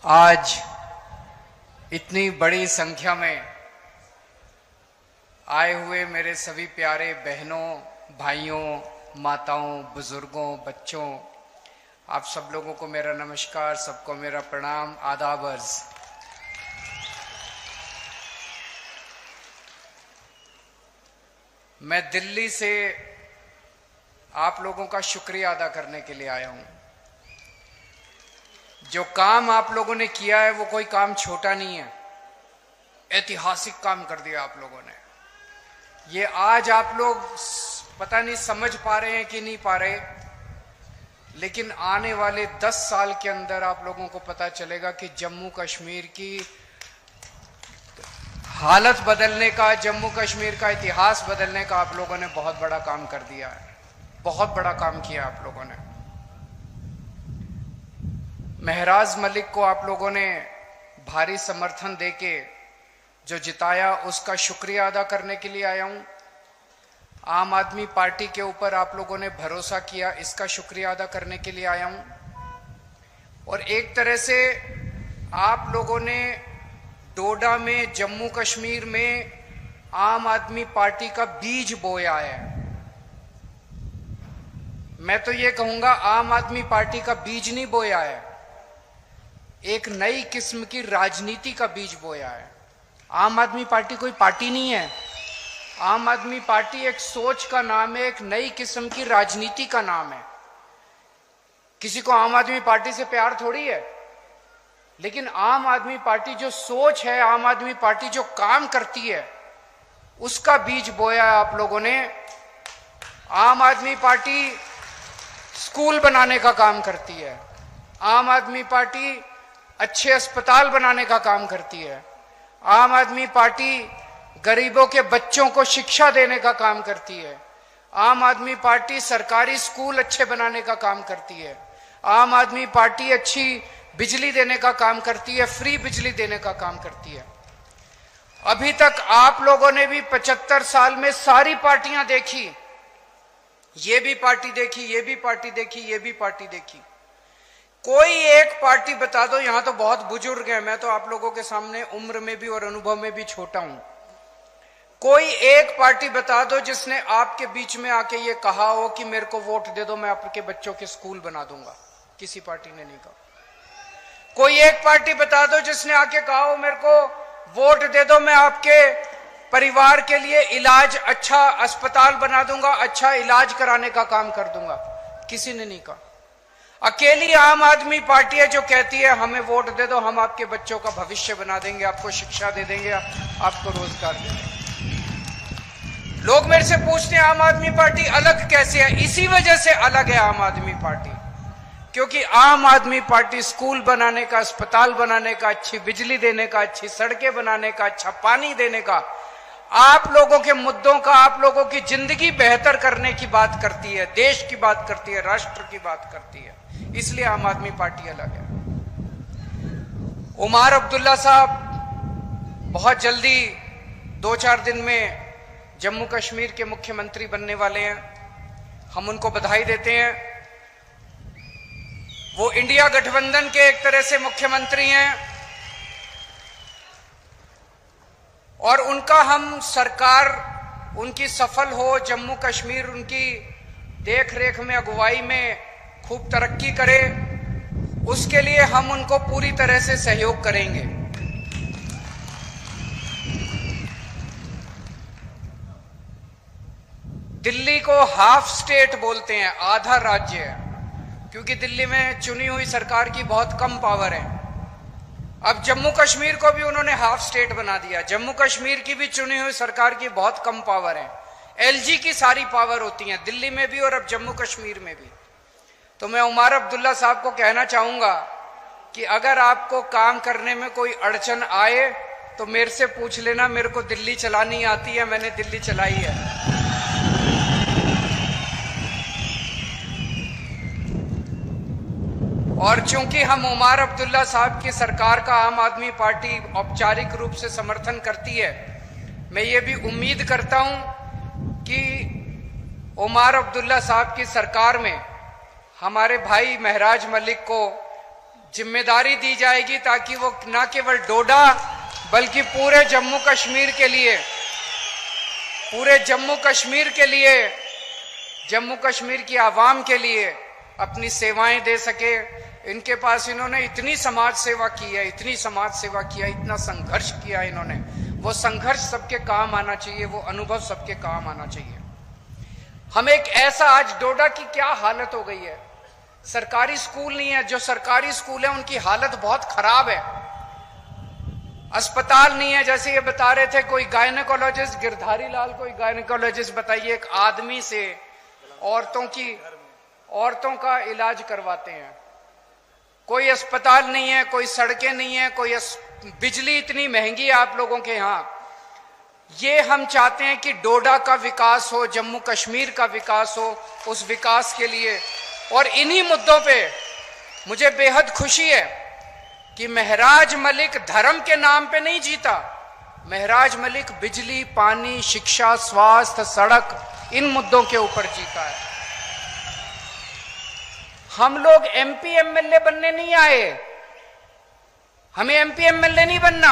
आज इतनी बड़ी संख्या में आए हुए मेरे सभी प्यारे बहनों, भाइयों, माताओं, बुजुर्गों, बच्चों, आप सब लोगों को मेरा नमस्कार, सबको मेरा प्रणाम, आदाब अर्ज। मैं दिल्ली से आप लोगों का शुक्रिया अदा करने के लिए आया हूं। जो काम आप लोगों ने किया है वो कोई काम छोटा नहीं है, ऐतिहासिक काम कर दिया आप लोगों ने। ये आज आप लोग पता नहीं समझ पा रहे हैं कि नहीं पा रहे, लेकिन आने वाले 10 साल के अंदर आप लोगों को पता चलेगा कि जम्मू कश्मीर की हालत बदलने का, जम्मू कश्मीर का इतिहास बदलने का आप लोगों ने बहुत बड़ा काम कर दिया है। बहुत बड़ा काम किया आप लोगों ने। महराज मलिक को आप लोगों ने भारी समर्थन देके जो जिताया, उसका शुक्रिया अदा करने के लिए आया हूं। आम आदमी पार्टी के ऊपर आप लोगों ने भरोसा किया, इसका शुक्रिया अदा करने के लिए आया हूं। और एक तरह से आप लोगों ने डोडा में, जम्मू कश्मीर में आम आदमी पार्टी का बीज बोया है। मैं तो ये कहूंगा आम आदमी पार्टी का बीज नहीं बोया है, एक नई किस्म की राजनीति का बीज बोया है। आम आदमी पार्टी कोई पार्टी नहीं है, आम आदमी पार्टी एक सोच का नाम है, एक नई किस्म की राजनीति का नाम है। किसी को आम आदमी पार्टी से प्यार थोड़ी है, लेकिन आम आदमी पार्टी जो सोच है, आम आदमी पार्टी जो काम करती है, उसका बीज बोया है आप लोगों ने। आम आदमी पार्टी स्कूल बनाने का काम करती है, आम आदमी पार्टी अच्छे अस्पताल बनाने का काम करती है, आम आदमी पार्टी गरीबों के बच्चों को शिक्षा देने का काम करती है, आम आदमी पार्टी सरकारी स्कूल अच्छे बनाने का काम करती है, आम आदमी पार्टी अच्छी बिजली देने का काम करती है, फ्री बिजली देने का काम करती है। अभी तक आप लोगों ने भी 75 साल में सारी पार्टियां देखी, ये भी पार्टी देखी, ये भी पार्टी देखी, ये भी पार्टी देखी। कोई एक पार्टी बता दो, यहां तो बहुत बुजुर्ग हैं, मैं तो आप लोगों के सामने उम्र में भी और अनुभव में भी छोटा हूं। कोई एक पार्टी बता दो जिसने आपके बीच में आके ये कहा हो कि मेरे को वोट दे दो, मैं आपके बच्चों के स्कूल बना दूंगा। किसी पार्टी ने नहीं कहा। कोई एक पार्टी बता दो जिसने आके कहा हो मेरे को वोट दे दो, मैं आपके परिवार के लिए इलाज, अच्छा अस्पताल बना दूंगा, अच्छा इलाज कराने का काम कर दूंगा। किसी ने नहीं कहा। अकेली आम आदमी पार्टी है जो कहती है हमें वोट दे दो, हम आपके बच्चों का भविष्य बना देंगे, आपको शिक्षा दे देंगे, आपको रोजगार दे देंगे। लोग मेरे से पूछते हैं आम आदमी पार्टी अलग कैसे है? इसी वजह से अलग है आम आदमी पार्टी, क्योंकि आम आदमी पार्टी स्कूल बनाने का, अस्पताल बनाने का, अच्छी बिजली देने का, अच्छी सड़कें बनाने का, अच्छा पानी देने का, आप लोगों के मुद्दों का, आप लोगों की जिंदगी बेहतर करने की बात करती है, देश की बात करती है, राष्ट्र की बात करती है। इसलिए आम आदमी पार्टी अलग है। उमर अब्दुल्ला साहब बहुत जल्दी 2-4 दिन में जम्मू कश्मीर के मुख्यमंत्री बनने वाले हैं। हम उनको बधाई देते हैं। वो इंडिया गठबंधन के एक तरह से मुख्यमंत्री हैं और उनका हम सरकार उनकी सफल हो, जम्मू कश्मीर उनकी देख रेख में, अगुवाई में खूब तरक्की करे, उसके लिए हम उनको पूरी तरह से सहयोग करेंगे। दिल्ली को हाफ स्टेट बोलते हैं, आधा राज्य है, क्योंकि दिल्ली में चुनी हुई सरकार की बहुत कम पावर है। अब जम्मू कश्मीर को भी उन्होंने हाफ स्टेट बना दिया। जम्मू कश्मीर की भी चुनी हुई सरकार की बहुत कम पावर है, एलजी की सारी पावर होती है दिल्ली में भी और अब जम्मू कश्मीर में भी। तो मैं उमर अब्दुल्ला साहब को कहना चाहूंगा कि अगर आपको काम करने में कोई अड़चन आए तो मेरे से पूछ लेना, मेरे को दिल्ली चलानी आती है, मैंने दिल्ली चलाई है। और चूंकि हम उमर अब्दुल्ला साहब की सरकार का आम आदमी पार्टी औपचारिक रूप से समर्थन करती है, मैं ये भी उम्मीद करता हूं कि उमर अब्दुल्ला साहब की सरकार में हमारे भाई महराज मलिक को जिम्मेदारी दी जाएगी ताकि वो न केवल डोडा बल्कि पूरे जम्मू कश्मीर के लिए, पूरे जम्मू कश्मीर के लिए, जम्मू कश्मीर की आवाम के लिए अपनी सेवाएं दे सके। इनके पास इन्होंने इतनी समाज सेवा की है, इतनी समाज सेवा किया, इतना संघर्ष किया इन्होंने, वो संघर्ष सबके काम आना चाहिए, वो अनुभव सबके काम आना चाहिए। हम एक ऐसा, आज डोडा की क्या हालत हो गई है, सरकारी स्कूल नहीं है, जो सरकारी स्कूल है उनकी हालत बहुत खराब है, अस्पताल नहीं है। जैसे ये बता रहे थे कोई गायनेकोलॉजिस्ट, गिरधारी लाल कोई गायनेकोलॉजिस्ट, बताइए एक आदमी से औरतों का इलाज करवाते हैं, कोई अस्पताल नहीं है, कोई सड़कें नहीं है, कोई बिजली इतनी महंगी है आप लोगों के यहां। ये हम चाहते हैं कि डोडा का विकास हो, जम्मू कश्मीर का विकास हो, उस विकास के लिए। और इन्हीं मुद्दों पे मुझे बेहद खुशी है कि महराज मलिक धर्म के नाम पे नहीं जीता, महराज मलिक बिजली, पानी, शिक्षा, स्वास्थ्य, सड़क, इन मुद्दों के ऊपर जीता है। हम लोग एमपी एमएलए बनने नहीं आए, हमें एमपी एमएलए नहीं बनना,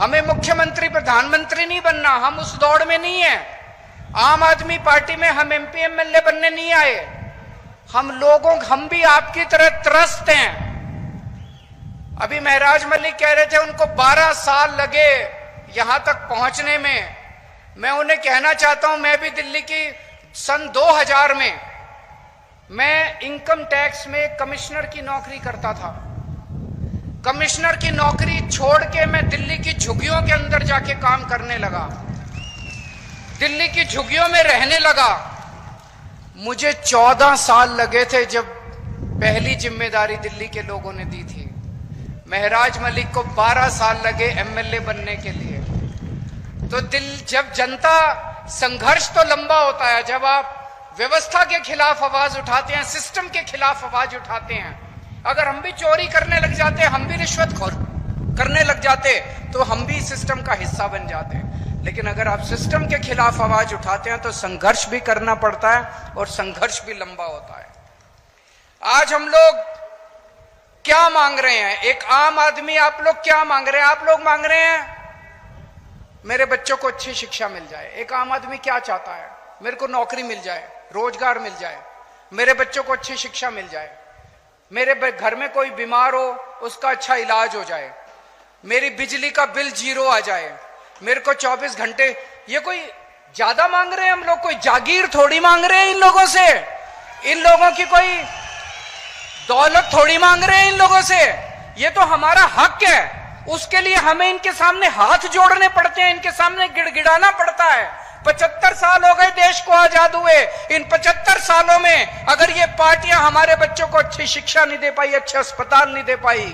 हमें मुख्यमंत्री प्रधानमंत्री नहीं बनना, हम उस दौड़ में नहीं है। आम आदमी पार्टी में हम एमपी एमएलए बनने नहीं आए। हम भी आपकी तरह त्रस्त हैं। अभी महराज मलिक कह रहे थे उनको 12 साल लगे यहां तक पहुंचने में। मैं उन्हें कहना चाहता हूं, मैं भी दिल्ली की सन 2000 में मैं इनकम टैक्स में कमिश्नर की नौकरी करता था। कमिश्नर की नौकरी छोड़ के मैं दिल्ली की झुग्गियों के अंदर जाके काम करने लगा, दिल्ली की झुग्गियों में रहने लगा। मुझे 14 साल लगे थे जब पहली जिम्मेदारी दिल्ली के लोगों ने दी थी। महराज मलिक को 12 साल लगे एमएलए बनने के लिए। तो जब जनता, संघर्ष तो लंबा होता है, जब आप व्यवस्था के खिलाफ आवाज उठाते हैं, सिस्टम के खिलाफ आवाज उठाते हैं। अगर हम भी चोरी करने लग जाते, हम भी रिश्वतखोर करने लग जाते, तो हम भी सिस्टम का हिस्सा बन जाते हैं। लेकिन अगर आप सिस्टम के खिलाफ आवाज उठाते हैं तो संघर्ष भी करना पड़ता है और संघर्ष भी लंबा होता है। आज हम लोग क्या मांग रहे हैं, एक आम आदमी, आप लोग क्या मांग रहे हैं? आप लोग मांग रहे हैं मेरे बच्चों को अच्छी शिक्षा मिल जाए। एक आम आदमी क्या चाहता है? मेरे को नौकरी मिल जाए, रोजगार मिल जाए, मेरे बच्चों को अच्छी शिक्षा मिल जाए, मेरे घर में कोई बीमार हो उसका अच्छा इलाज हो जाए, मेरी बिजली का बिल 0 आ जाए, मेरे को 24 घंटे। ये कोई ज्यादा मांग रहे हैं हम लोग? कोई जागीर थोड़ी मांग रहे हैं इन लोगों से, इन लोगों की कोई दौलत थोड़ी मांग रहे हैं इन लोगों से। ये तो हमारा हक है, उसके लिए हमें इनके सामने हाथ जोड़ने पड़ते हैं, इनके सामने गिड़गिड़ाना पड़ता है। 75 साल हो गए देश को आजाद हुए। इन 75 सालों में अगर ये पार्टियां हमारे बच्चों को अच्छी शिक्षा नहीं दे पाई, अच्छे अस्पताल नहीं दे पाई,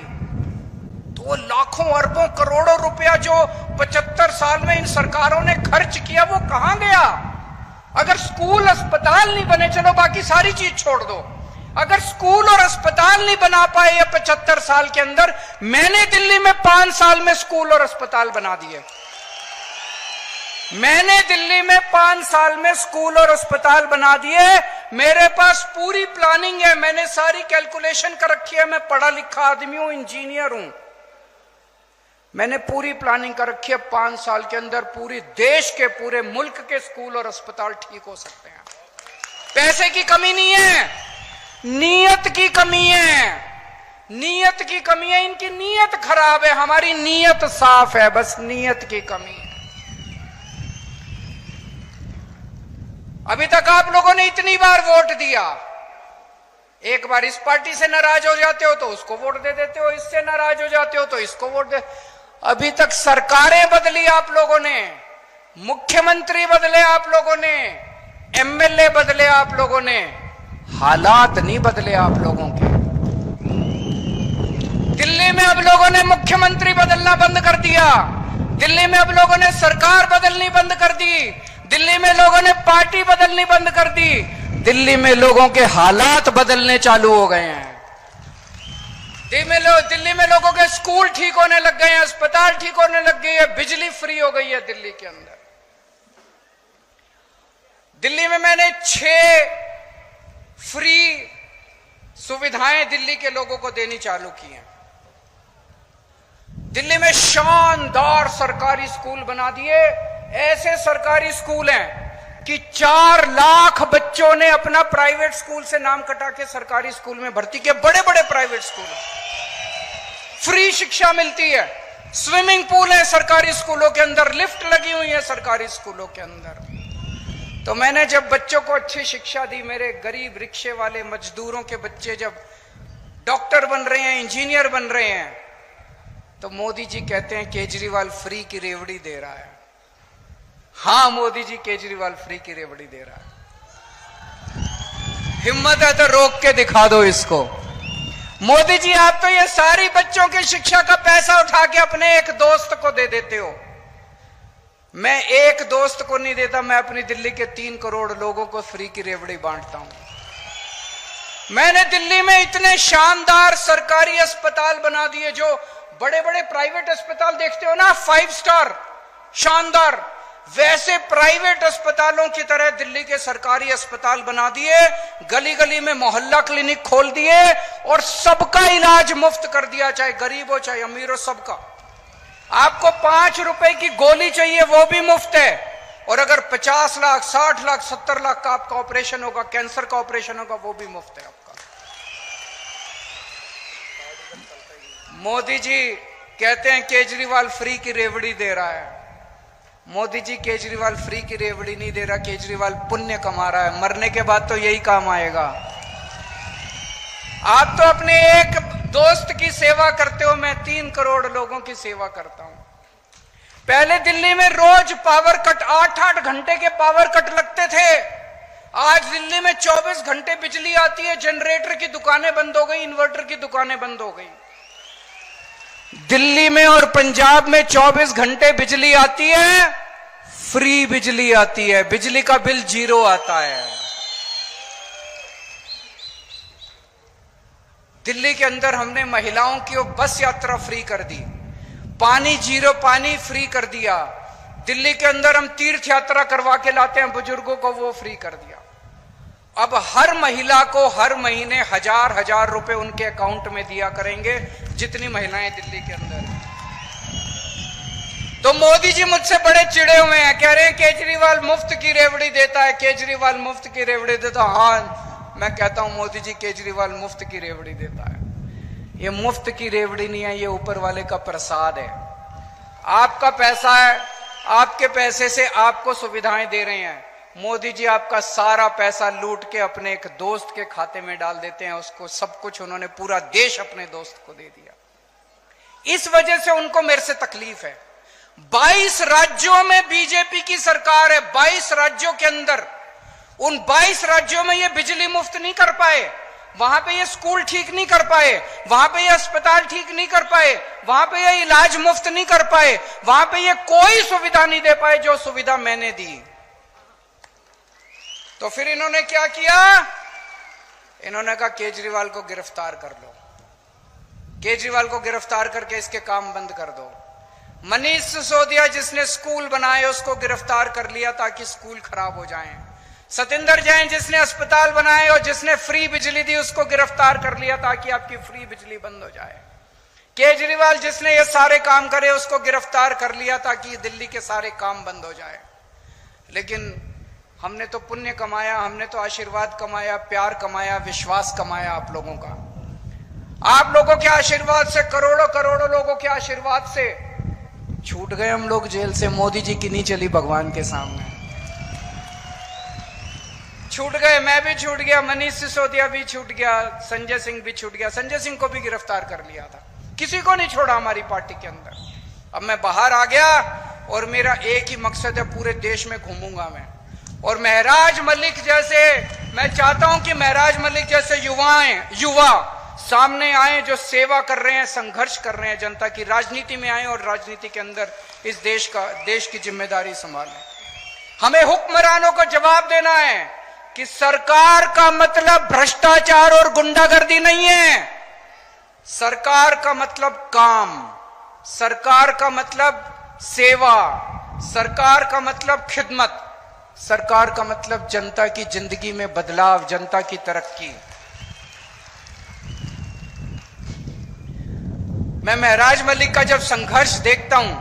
तो वो लाखों अरबों करोड़ों रुपया जो 75 साल में इन सरकारों ने खर्च किया वो कहां गया? अगर स्कूल अस्पताल नहीं बने, चलो बाकी सारी चीज छोड़ दो, अगर स्कूल और अस्पताल नहीं बना पाए ये 75 साल के अंदर, मैंने दिल्ली में 5 साल में स्कूल और अस्पताल बना दिए। मैंने दिल्ली में 5 साल में स्कूल और अस्पताल बना दिए। मेरे पास पूरी प्लानिंग है, मैंने सारी कैलकुलेशन कर रखी है। मैं पढ़ा लिखा आदमी हूं, इंजीनियर हूं, मैंने पूरी प्लानिंग कर रखी है। 5 साल के अंदर पूरे देश के, पूरे मुल्क के स्कूल और अस्पताल ठीक हो सकते हैं। पैसे की कमी नहीं है, नीयत की कमी है, नीयत की कमी है। इनकी नीयत खराब है, हमारी नीयत साफ है, बस नीयत की कमी है। अभी तक आप लोगों ने इतनी बार वोट दिया, एक बार इस पार्टी से नाराज हो जाते हो तो उसको वोट दे देते हो, इससे नाराज हो जाते हो तो इसको वोट दे। अभी तक सरकारें बदली आप लोगों ने, मुख्यमंत्री बदले आप लोगों ने, एमएलए बदले आप लोगों ने, हालात नहीं बदले आप लोगों के। दिल्ली में अब लोगों ने मुख्यमंत्री बदलना बंद कर दिया, दिल्ली में अब लोगों ने सरकार बदलनी बंद कर दी, दिल्ली में लोगों ने पार्टी बदलनी बंद कर दी, दिल्ली में लोगों के हालात बदलने चालू हो गए हैं। दिल्ली में लोगों के स्कूल ठीक होने लग गए हैं, अस्पताल ठीक होने लग गई है, बिजली फ्री हो गई है दिल्ली के अंदर। दिल्ली में मैंने 6 फ्री सुविधाएं दिल्ली के लोगों को देनी चालू की हैं। दिल्ली में शानदार सरकारी स्कूल बना दिए। ऐसे सरकारी स्कूल हैं कि 4 लाख बच्चों ने अपना प्राइवेट स्कूल से नाम कटा के सरकारी स्कूल में भर्ती किए। बड़े बड़े प्राइवेट स्कूल, फ्री शिक्षा मिलती है, स्विमिंग पूल है सरकारी स्कूलों के अंदर, लिफ्ट लगी हुई है सरकारी स्कूलों के अंदर। तो मैंने जब बच्चों को अच्छी शिक्षा दी, मेरे गरीब रिक्शे वाले मजदूरों के बच्चे जब डॉक्टर बन रहे हैं, इंजीनियर बन रहे हैं, तो मोदी जी कहते हैं केजरीवाल फ्री की रेवड़ी दे रहा है। हां, मोदी जी केजरीवाल फ्री की रेवड़ी दे रहा है। हिम्मत है तो रोक के दिखा दो इसको। मोदी जी, आप तो ये सारी बच्चों की शिक्षा का पैसा उठा के अपने एक दोस्त को दे देते हो। मैं एक दोस्त को नहीं देता, मैं अपनी दिल्ली के 3 करोड़ लोगों को फ्री की रेवड़ी बांटता हूं। मैंने दिल्ली में इतने शानदार सरकारी अस्पताल बना दिए, जो बड़े बड़े प्राइवेट अस्पताल देखते हो ना, 5 स्टार शानदार, वैसे प्राइवेट अस्पतालों की तरह दिल्ली के सरकारी अस्पताल बना दिए। गली गली में मोहल्ला क्लिनिक खोल दिए और सबका इलाज मुफ्त कर दिया, चाहे गरीब हो चाहे अमीर हो, सबका। आपको 5 रुपए की गोली चाहिए वो भी मुफ्त है, और अगर 50 लाख 60 लाख 70 लाख का आपका ऑपरेशन होगा, कैंसर का ऑपरेशन होगा, वो भी मुफ्त है आपका। मोदी जी कहते हैं केजरीवाल फ्री की रेवड़ी दे रहा है। मोदी जी केजरीवाल फ्री की रेवड़ी नहीं दे रहा, केजरीवाल पुण्य कमा रहा है। मरने के बाद तो यही काम आएगा। आप तो अपने एक दोस्त की सेवा करते हो, मैं 3 करोड़ लोगों की सेवा करता हूं। पहले दिल्ली में रोज पावर कट, 8-8 घंटे के पावर कट लगते थे। आज दिल्ली में 24 घंटे बिजली आती है। जनरेटर की दुकानें बंद हो गई, इन्वर्टर की दुकानें बंद हो गई। दिल्ली में और पंजाब में 24 घंटे बिजली आती है, फ्री बिजली आती है, बिजली का बिल 0 आता है। दिल्ली के अंदर हमने महिलाओं की बस यात्रा फ्री कर दी, पानी 0 पानी फ्री कर दिया। दिल्ली के अंदर हम तीर्थ यात्रा करवा के लाते हैं बुजुर्गों को, वो फ्री कर दिया। अब हर महिला को हर महीने 1000 रुपए उनके अकाउंट में दिया करेंगे, जितनी महिलाएं दिल्ली के अंदर हैं। तो मोदी जी मुझसे बड़े चिड़े हुए हैं, कह रहे हैं केजरीवाल मुफ्त की रेवड़ी देता है, केजरीवाल मुफ्त की रेवड़ी देता है। हाँ, मैं कहता हूं मोदी जी केजरीवाल मुफ्त की रेवड़ी देता है। ये मुफ्त की रेवड़ी नहीं है, ये ऊपर वाले का प्रसाद है। आपका पैसा है, आपके पैसे से आपको सुविधाएं दे रहे हैं। मोदी जी आपका सारा पैसा लूट के अपने एक दोस्त के खाते में डाल देते हैं, उसको सब कुछ, उन्होंने पूरा देश अपने दोस्त को दे दिया। इस वजह से उनको मेरे से तकलीफ है। 22 राज्यों में बीजेपी की सरकार है, 22 राज्यों के अंदर, उन 22 राज्यों में ये बिजली मुफ्त नहीं कर पाए, वहां पे ये स्कूल ठीक नहीं कर पाए, वहां पे ये अस्पताल ठीक नहीं कर पाए, वहां पे ये इलाज मुफ्त नहीं कर पाए, वहां पे ये कोई सुविधा नहीं दे पाए जो सुविधा मैंने दी। तो फिर इन्होंने क्या किया? इन्होंने कहा केजरीवाल को गिरफ्तार कर लो, केजरीवाल को गिरफ्तार करके इसके काम बंद कर दो। मनीष सिसोदिया जिसने स्कूल बनाए उसको गिरफ्तार कर लिया ताकि स्कूल खराब हो जाएं। सतिंदर जैन जिसने अस्पताल बनाए और जिसने फ्री बिजली दी उसको गिरफ्तार कर लिया ताकि आपकी फ्री बिजली बंद हो जाए। केजरीवाल जिसने ये सारे काम करे उसको गिरफ्तार कर लिया ताकि दिल्ली के सारे काम बंद हो जाए। लेकिन हमने तो पुण्य कमाया, हमने तो आशीर्वाद कमाया, प्यार कमाया, विश्वास कमाया आप लोगों का। आप लोगों के आशीर्वाद से, करोड़ों करोड़ों लोगों के आशीर्वाद से छूट गए हम लोग जेल से। मोदी जी की नहीं चली भगवान के सामने, छूट गए। मैं भी छूट गया, मनीष सिसोदिया भी छूट गया, संजय सिंह भी छूट गया। संजय सिंह को भी गिरफ्तार कर लिया था, किसी को नहीं छोड़ा हमारी पार्टी के अंदर। अब मैं बाहर आ गया और मेरा एक ही मकसद है, पूरे देश में घूमूंगा मैं। और महराज मलिक जैसे, मैं चाहता हूं कि महराज मलिक जैसे युवा सामने आए जो सेवा कर रहे हैं, संघर्ष कर रहे हैं जनता की, राजनीति में आए और राजनीति के अंदर इस देश की जिम्मेदारी संभालें। हमें हुक्मरानों को जवाब देना है कि सरकार का मतलब भ्रष्टाचार और गुंडागर्दी नहीं है। सरकार का मतलब काम, सरकार का मतलब सेवा, सरकार का मतलब खिदमत, सरकार का मतलब जनता की जिंदगी में बदलाव, जनता की तरक्की। मैं महराज मलिक का जब संघर्ष देखता हूं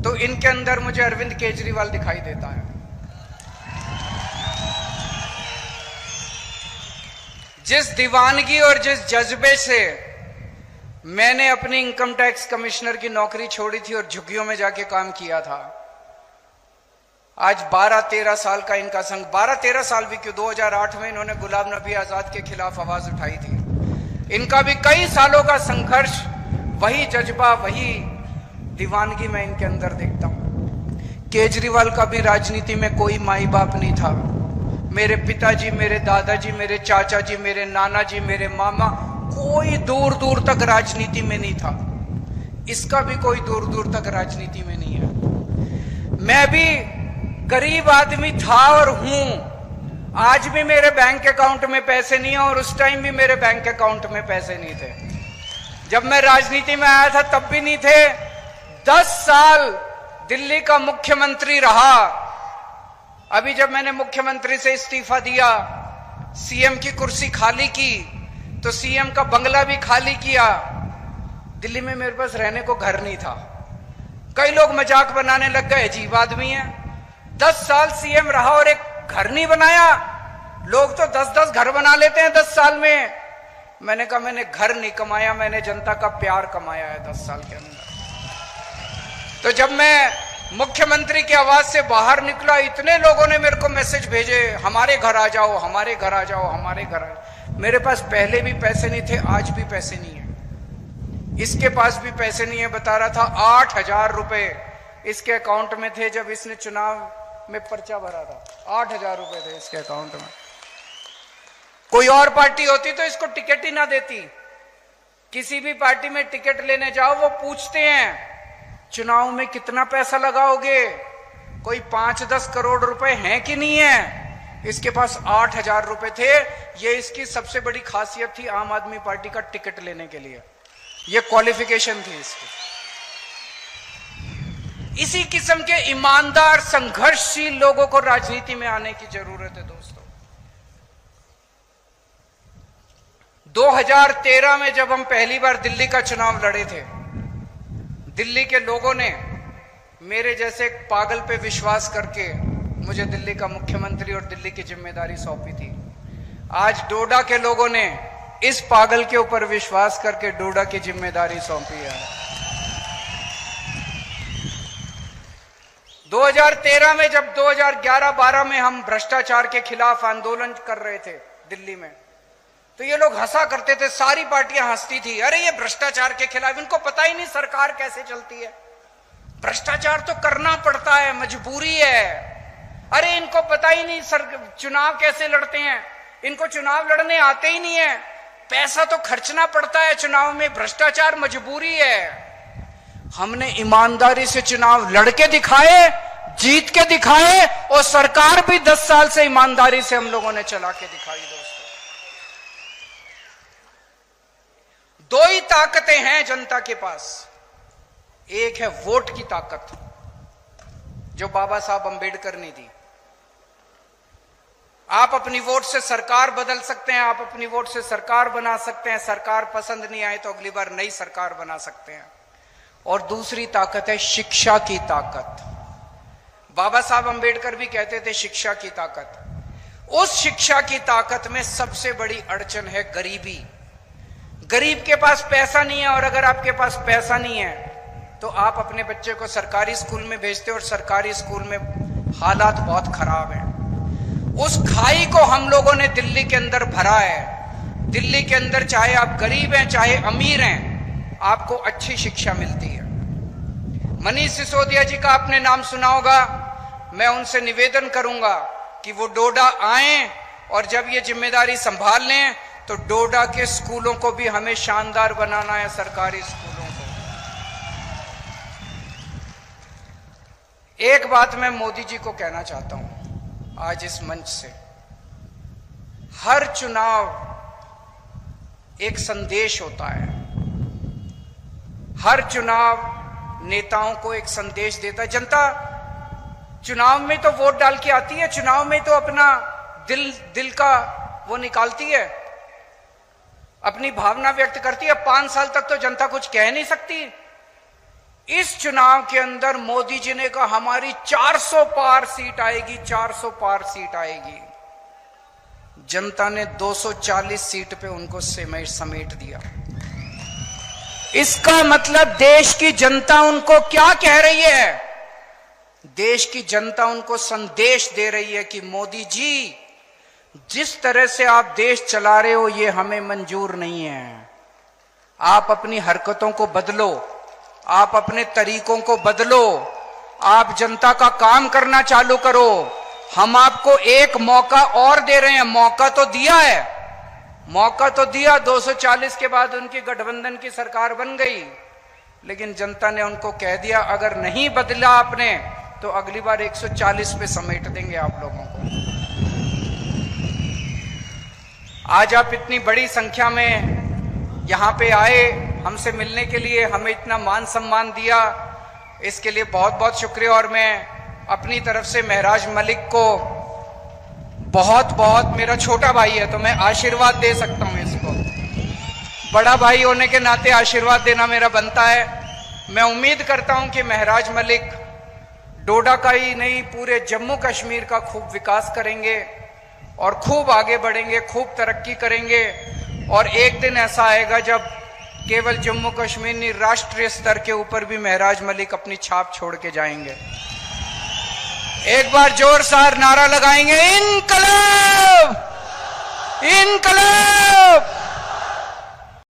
तो इनके अंदर मुझे अरविंद केजरीवाल दिखाई देता है। जिस दीवानगी और जिस जज्बे से मैंने अपनी इनकम टैक्स कमिश्नर की नौकरी छोड़ी थी और झुग्गियों में जाके काम किया था, आज 12-13 साल का इनका संघ, 12-13 साल भी क्यों, 2008 में इन्होंने गुलाम नबी आजाद के खिलाफ आवाज उठाई थी। इनका भी कई सालों का संघर्ष, वही जज्बा, वही दीवानगी मैं इनके अंदर देखता हूं। केजरीवाल का भी राजनीति में कोई माई बाप नहीं था। मेरे पिताजी, मेरे दादाजी, मेरे चाचा जी, मेरे नाना जी, मेरे मामा, कोई दूर दूर तक राजनीति में नहीं था। इसका भी कोई दूर दूर तक राजनीति में नहीं है। मैं भी गरीब आदमी था और हूं। आज भी मेरे बैंक अकाउंट में पैसे नहीं है और उस टाइम भी मेरे बैंक अकाउंट में पैसे नहीं थे। जब मैं राजनीति में आया था तब भी नहीं थे। 10 साल दिल्ली का मुख्यमंत्री रहा। अभी जब मैंने मुख्यमंत्री से इस्तीफा दिया, सीएम की कुर्सी खाली की, तो सीएम का बंगला भी खाली किया। दिल्ली में मेरे पास रहने को घर नहीं था। कई लोग मजाक बनाने लग गए, अजीब आदमी है, 10 साल सीएम रहा और एक घर नहीं बनाया। लोग तो 10-10 घर बना लेते हैं 10 साल में। मैंने कहा मैंने घर नहीं कमाया, मैंने जनता का प्यार कमाया है 10 साल के अंदर। तो जब मैं मुख्यमंत्री की आवाज से बाहर निकला, इतने लोगों ने मेरे को मैसेज भेजे, हमारे घर आ जाओ, हमारे घर आ जाओ, हमारे घर आ जाओ। मेरे पास पहले भी पैसे नहीं थे, आज भी पैसे नहीं है। इसके पास भी पैसे नहीं है। बता रहा था 8,000 रुपए इसके अकाउंट में थे जब इसने चुनाव में पर्चा भरा था। 8,000 रुपए थे इसके अकाउंट में। कोई और पार्टी होती तो इसको टिकट ही ना देती। किसी भी पार्टी में टिकट लेने जाओ, वो पूछते हैं चुनाव में कितना पैसा लगाओगे, कोई 5-10 करोड़ रुपए हैं कि नहीं है। इसके पास 8,000 रुपए थे। ये इसकी सबसे बड़ी खासियत थी आम आदमी पार्टी का टिकट लेने के लिए। ये क्वालिफिकेशन थी इसकी। इसी किस्म के ईमानदार संघर्षशील लोगों को राजनीति में आने की जरूरत है दोस्तों। 2013 में जब हम पहली बार दिल्ली का चुनाव लड़े थे, दिल्ली के लोगों ने मेरे जैसे एक पागल पे विश्वास करके मुझे दिल्ली का मुख्यमंत्री और दिल्ली की जिम्मेदारी सौंपी थी। आज डोडा के लोगों ने इस पागल के ऊपर विश्वास करके डोडा की जिम्मेदारी सौंपी है। 2013 में जब 2011-12 में हम भ्रष्टाचार के खिलाफ आंदोलन कर रहे थे दिल्ली में, तो ये लोग हंसा करते थे, सारी पार्टियां हंसती थी, अरे ये भ्रष्टाचार के खिलाफ, इनको पता ही नहीं सरकार कैसे चलती है। भ्रष्टाचार तो करना पड़ता है, मजबूरी है। अरे इनको पता ही नहीं चुनाव कैसे लड़ते हैं, इनको चुनाव लड़ने आते ही नहीं है, पैसा तो खर्चना पड़ता है चुनाव में, भ्रष्टाचार मजबूरी है। हमने ईमानदारी से चुनाव लड़के दिखाए, जीत के दिखाए, और सरकार भी 10 साल से ईमानदारी से हम लोगों ने चला के दिखाई। दोस्तों, दो ही ताकतें हैं जनता के पास। एक है वोट की ताकत, जो बाबा साहब अंबेडकर ने दी। आप अपनी वोट से सरकार बदल सकते हैं, आप अपनी वोट से सरकार बना सकते हैं। सरकार पसंद नहीं आए तो अगली बार नई सरकार बना सकते हैं। और दूसरी ताकत है शिक्षा की ताकत। बाबा साहब अंबेडकर भी कहते थे शिक्षा की ताकत। उस शिक्षा की ताकत में सबसे बड़ी अड़चन है गरीबी। गरीब के पास पैसा नहीं है, और अगर आपके पास पैसा नहीं है तो आप अपने बच्चे को सरकारी स्कूल में भेजते हो, और सरकारी स्कूल में हालात बहुत खराब हैं। उस खाई को हम लोगों ने दिल्ली के अंदर भरा है। दिल्ली के अंदर चाहे आप गरीब हैं चाहे अमीर हैं, आपको अच्छी शिक्षा मिलती है। मनीष सिसोदिया जी का आपने नाम सुना होगा। मैं उनसे निवेदन करूंगा कि वो डोडा आएं, और जब ये जिम्मेदारी संभाल लें तो डोडा के स्कूलों को भी हमें शानदार बनाना है, सरकारी स्कूलों को। एक बात मैं मोदी जी को कहना चाहता हूं आज इस मंच से। हर चुनाव एक संदेश होता है। हर चुनाव नेताओं को एक संदेश देता है। जनता चुनाव में तो वोट डाल के आती है, चुनाव में तो अपना दिल का वो निकालती है। अपनी भावना व्यक्त करती है। 5 साल तक तो जनता कुछ कह नहीं सकती। इस चुनाव के अंदर मोदी जी ने कहा हमारी 400 पार सीट आएगी, 400 पार सीट आएगी। जनता ने 240 सीट पे उनको समेट दिया। इसका मतलब देश की जनता उनको क्या कह रही है? देश की जनता उनको संदेश दे रही है कि मोदी जी, जिस तरह से आप देश चला रहे हो ये हमें मंजूर नहीं है। आप अपनी हरकतों को बदलो, आप अपने तरीकों को बदलो, आप जनता का काम करना चालू करो। हम आपको एक मौका और दे रहे हैं। मौका तो दिया है, मौका तो दिया। 240 के बाद उनकी गठबंधन की सरकार बन गई, लेकिन जनता ने उनको कह दिया अगर नहीं बदला आपने तो अगली बार 140 पे समेट देंगे आप लोगों को। आज आप इतनी बड़ी संख्या में यहां पे आए हमसे मिलने के लिए, हमें इतना मान सम्मान दिया, इसके लिए बहुत बहुत शुक्रिया। और मैं अपनी तरफ से महराज मलिक को बहुत बहुत, मेरा छोटा भाई है तो मैं आशीर्वाद दे सकता हूं इसको, बड़ा भाई होने के नाते आशीर्वाद देना मेरा बनता है। मैं उम्मीद करता हूं कि महराज मलिक डोडा का ही नहीं पूरे जम्मू कश्मीर का खूब विकास करेंगे और खूब आगे बढ़ेंगे, खूब तरक्की करेंगे। और एक दिन ऐसा आएगा जब केवल जम्मू कश्मीर नहीं, राष्ट्रीय स्तर के ऊपर भी महराज मलिक अपनी छाप छोड़ के जाएंगे। एक बार जोरदार नारा लगाएंगे, इनकलाब, इनकलाब।